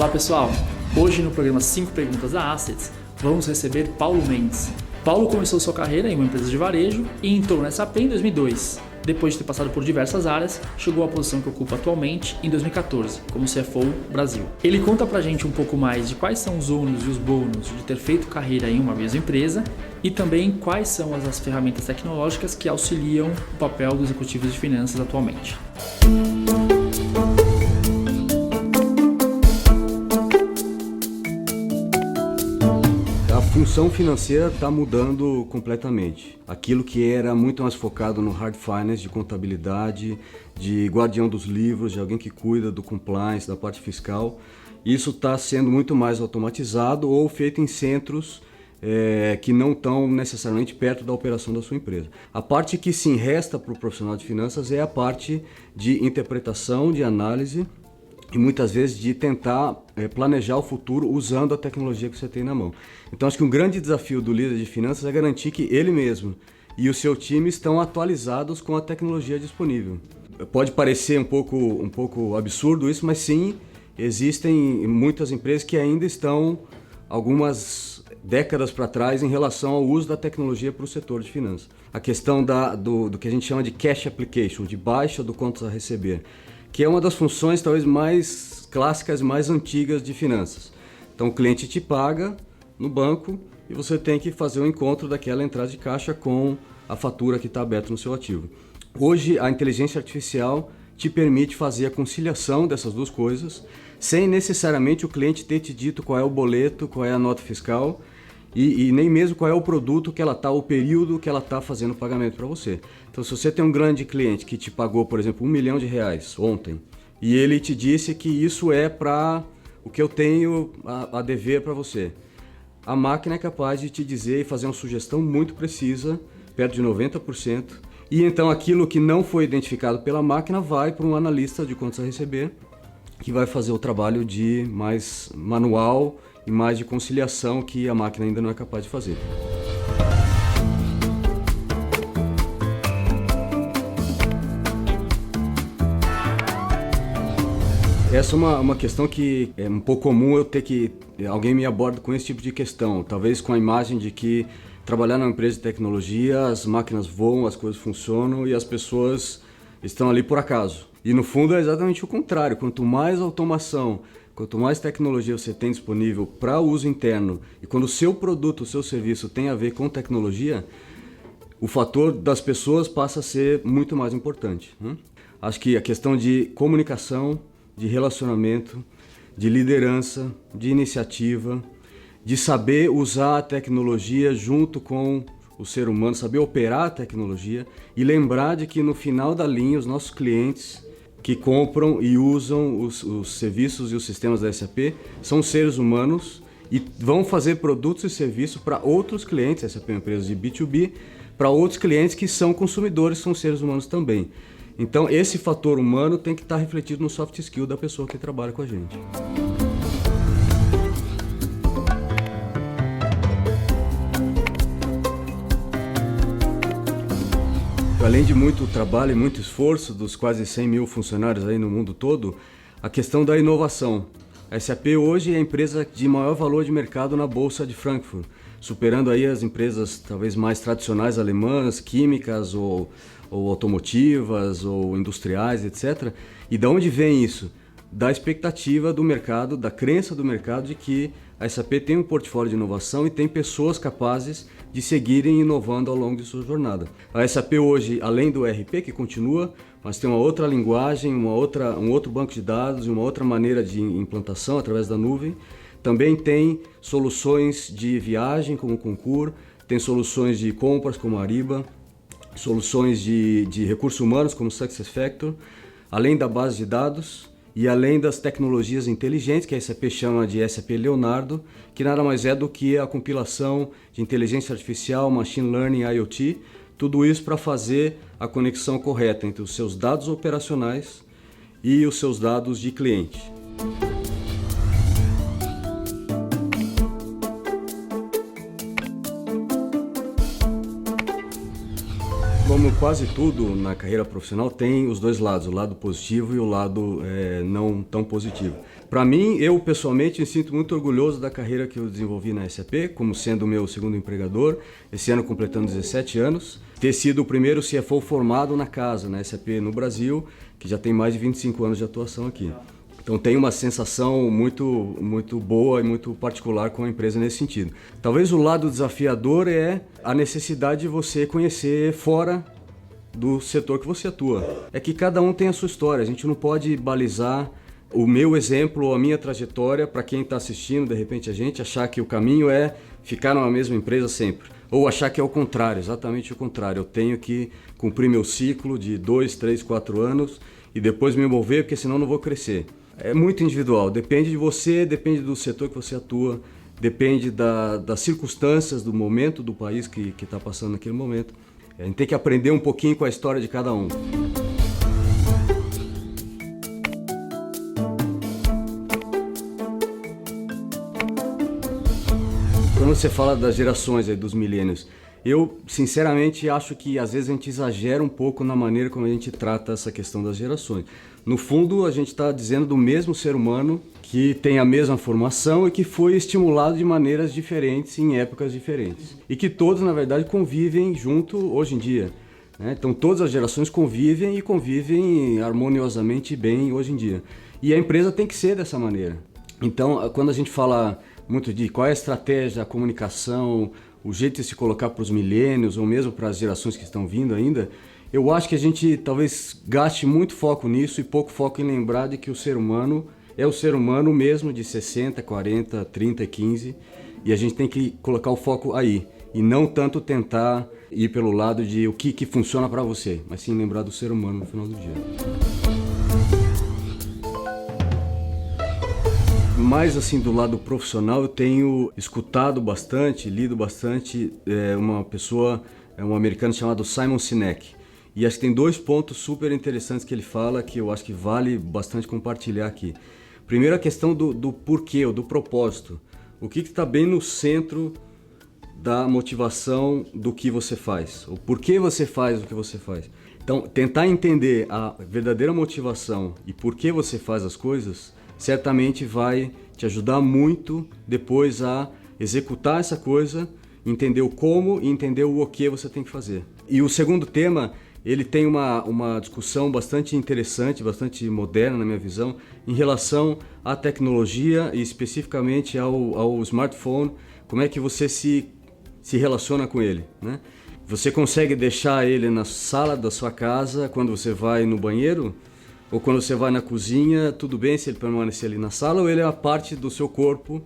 Olá pessoal, hoje no programa 5 Perguntas da Assets, vamos receber Paulo Mendes. Paulo começou sua carreira em uma empresa de varejo e entrou na SAP em 2002. Depois de ter passado por diversas áreas, chegou à posição que ocupa atualmente em 2014, como CFO Brasil. Ele conta pra gente um pouco mais de quais são os ônus e os bônus de ter feito carreira em uma mesma empresa e também quais são as ferramentas tecnológicas que auxiliam o papel dos executivos de finanças atualmente. A função financeira está mudando completamente. Aquilo que era muito mais focado no hard finance, de contabilidade, de guardião dos livros, de alguém que cuida do compliance, da parte fiscal, isso está sendo muito mais automatizado ou feito em centros que não estão necessariamente perto da operação da sua empresa. A parte que sim resta para o profissional de finanças é a parte de interpretação, de análise, e muitas vezes de tentar planejar o futuro usando a tecnologia que você tem na mão. Então acho que um grande desafio do líder de finanças é garantir que ele mesmo e o seu time estão atualizados com a tecnologia disponível. Pode parecer um pouco absurdo isso, mas sim, existem muitas empresas que ainda estão algumas décadas para trás em relação ao uso da tecnologia para o setor de finanças. A questão do que a gente chama de cash application, de baixa do contas a receber, que é uma das funções talvez mais clássicas, mais antigas de finanças. Então o cliente te paga no banco e você tem que fazer o encontro daquela entrada de caixa com a fatura que está aberta no seu ativo. Hoje a inteligência artificial te permite fazer a conciliação dessas duas coisas, sem necessariamente o cliente ter te dito qual é o boleto, qual é a nota fiscal e nem mesmo qual é o produto que ela está, o período que ela está fazendo o pagamento para você. Então se você tem um grande cliente que te pagou, por exemplo, R$1 milhão ontem, e ele te disse que isso é para o que eu tenho a dever para você, a máquina é capaz de te dizer e fazer uma sugestão muito precisa, perto de 90%, e então aquilo que não foi identificado pela máquina vai para um analista de contas a receber, que vai fazer o trabalho de mais manual e mais de conciliação que a máquina ainda não é capaz de fazer. Essa é uma questão que é um pouco comum eu ter que... alguém me aborda com esse tipo de questão, talvez com a imagem de que trabalhar numa empresa de tecnologia, as máquinas voam, as coisas funcionam e as pessoas estão ali por acaso. E no fundo é exatamente o contrário, quanto mais automação, quanto mais tecnologia você tem disponível para uso interno e quando o seu produto, o seu serviço tem a ver com tecnologia, o fator das pessoas passa a ser muito mais importante. Acho que a questão de comunicação, de relacionamento, de liderança, de iniciativa, de saber usar a tecnologia junto com o ser humano, saber operar a tecnologia e lembrar de que no final da linha os nossos clientes que compram e usam os serviços e os sistemas da SAP são seres humanos e vão fazer produtos e serviços para outros clientes, SAP é uma empresa de B2B, para outros clientes que são consumidores, são seres humanos também. Então esse fator humano tem que estar refletido no soft skill da pessoa que trabalha com a gente. Além de muito trabalho e muito esforço dos quase 100 mil funcionários aí no mundo todo, a questão da inovação. A SAP hoje é a empresa de maior valor de mercado na Bolsa de Frankfurt, superando aí as empresas talvez mais tradicionais alemãs, químicas ou automotivas ou industriais, etc. E de onde vem isso? Da expectativa do mercado, da crença do mercado de que a SAP tem um portfólio de inovação e tem pessoas capazes de seguirem inovando ao longo de sua jornada. A SAP hoje, além do ERP, que continua, mas tem uma outra linguagem, um outro banco de dados e uma outra maneira de implantação através da nuvem. Também tem soluções de viagem, como o Concur, tem soluções de compras, como a Ariba, soluções de recursos humanos, como o SuccessFactors, além da base de dados e além das tecnologias inteligentes, que a SAP chama de SAP Leonardo, que nada mais é do que a compilação de inteligência artificial, machine learning, IoT, tudo isso para fazer a conexão correta entre os seus dados operacionais e os seus dados de cliente. Como quase tudo na carreira profissional tem os dois lados, o lado positivo e o lado não tão positivo. Para mim, eu pessoalmente me sinto muito orgulhoso da carreira que eu desenvolvi na SAP, como sendo o meu segundo empregador, esse ano completando 17 anos. Ter sido o primeiro CFO formado na casa, na SAP no Brasil, que já tem mais de 25 anos de atuação aqui. Então tem uma sensação muito boa e muito particular com a empresa nesse sentido. Talvez o lado desafiador é a necessidade de você conhecer fora do setor que você atua. É que cada um tem a sua história, a gente não pode balizar o meu exemplo ou a minha trajetória para quem está assistindo, de repente a gente achar que o caminho é ficar numa mesma empresa sempre. Ou achar que é o contrário, exatamente o contrário. Eu tenho que cumprir meu ciclo de 2, 3, 4 anos e depois me envolver, porque senão não vou crescer. É muito individual, depende de você, depende do setor que você atua, depende das circunstâncias, do momento do país que está passando naquele momento. A gente tem que aprender um pouquinho com a história de cada um. Quando você fala das gerações aí, dos milênios, eu sinceramente acho que às vezes a gente exagera um pouco na maneira como a gente trata essa questão das gerações. No fundo, a gente está dizendo do mesmo ser humano que tem a mesma formação e que foi estimulado de maneiras diferentes em épocas diferentes. E que todos, na verdade, convivem junto hoje em dia. Então todas as gerações convivem e convivem harmoniosamente bem hoje em dia. E a empresa tem que ser dessa maneira. Então, quando a gente fala muito de qual é a estratégia, a comunicação, o jeito de se colocar para os milênios ou mesmo para as gerações que estão vindo ainda, eu acho que a gente talvez gaste muito foco nisso e pouco foco em lembrar de que o ser humano é o ser humano mesmo de 60, 40, 30 e 15 e a gente tem que colocar o foco aí e não tanto tentar ir pelo lado de o que funciona para você, mas sim lembrar do ser humano no final do dia. Mais assim do lado profissional, eu tenho escutado bastante, lido bastante um americano chamado Simon Sinek. E acho que tem 2 pontos super interessantes que ele fala que eu acho que vale bastante compartilhar aqui. Primeiro a questão do porquê, ou do propósito. O que está bem no centro da motivação do que você faz. O porquê você faz o que você faz. Então, tentar entender a verdadeira motivação e por que você faz as coisas certamente vai te ajudar muito depois a executar essa coisa, entender o como e entender o que você tem que fazer. E o segundo tema, ele tem uma discussão bastante interessante, bastante moderna na minha visão, em relação à tecnologia e especificamente ao smartphone, como é que você se relaciona com ele, né? Você consegue deixar ele na sala da sua casa quando você vai no banheiro? Ou quando você vai na cozinha, tudo bem se ele permanecer ali na sala ou ele é a parte do seu corpo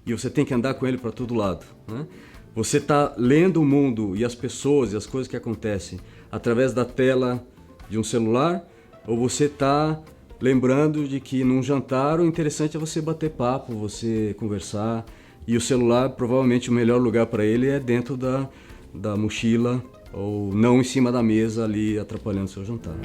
e você tem que andar com ele para todo lado, né? Você está lendo o mundo e as pessoas e as coisas que acontecem através da tela de um celular ou você está lembrando de que num jantar o interessante é você bater papo, você conversar e o celular provavelmente o melhor lugar para ele é dentro da mochila ou não em cima da mesa ali atrapalhando o seu jantar.